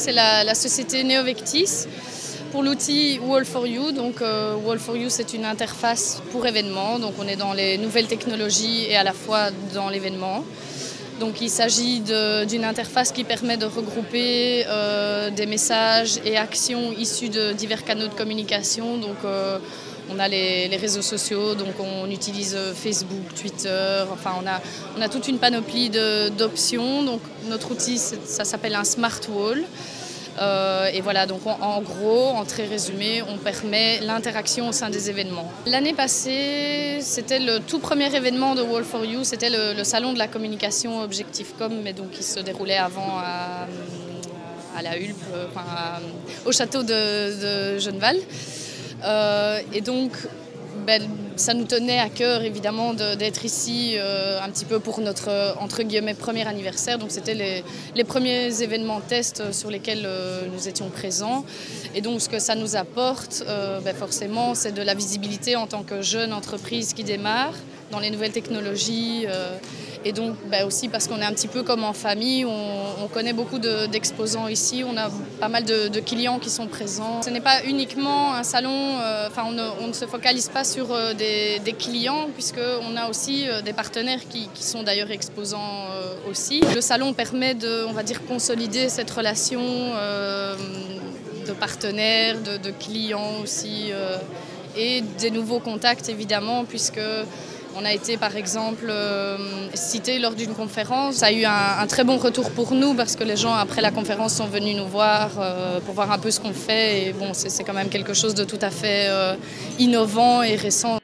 c'est la société Neovectis pour l'outil Wall4U. Donc Wall4U, c'est une interface pour événements. Donc on est dans les nouvelles technologies et à la fois dans l'événement. Donc il s'agit d'une interface qui permet de regrouper des messages et actions issus de divers canaux de communication. Donc on a les réseaux sociaux, donc on utilise Facebook, Twitter, enfin on a toute une panoplie d'options. Donc notre outil, ça s'appelle un Smart Wall. Et voilà, donc en gros, en très résumé, on permet l'interaction au sein des événements. L'année passée, c'était le tout premier événement de Wall4U, c'était le salon de la communication Objectif.com, mais donc qui se déroulait avant à la Hulpe, au château de Genneval. Et donc, ça nous tenait à cœur évidemment d'être ici un petit peu pour notre entre guillemets premier anniversaire. Donc c'était les premiers événements tests sur lesquels nous étions présents. Et donc ce que ça nous apporte, forcément, c'est de la visibilité en tant que jeune entreprise qui démarre dans les nouvelles technologies. Et donc aussi parce qu'on est un petit peu comme en famille, on connaît beaucoup d'exposants ici, on a pas mal de clients qui sont présents. Ce n'est pas uniquement un salon, on ne se focalise pas sur des clients, puisqu'on a aussi des partenaires qui sont d'ailleurs exposants aussi. Le salon permet de, on va dire, consolider cette relation de partenaires, de clients aussi, et des nouveaux contacts évidemment, puisque on a été par exemple cité lors d'une conférence. Ça a eu un très bon retour pour nous parce que les gens après la conférence sont venus nous voir pour voir un peu ce qu'on fait. Et bon, c'est quand même quelque chose de tout à fait innovant et récent.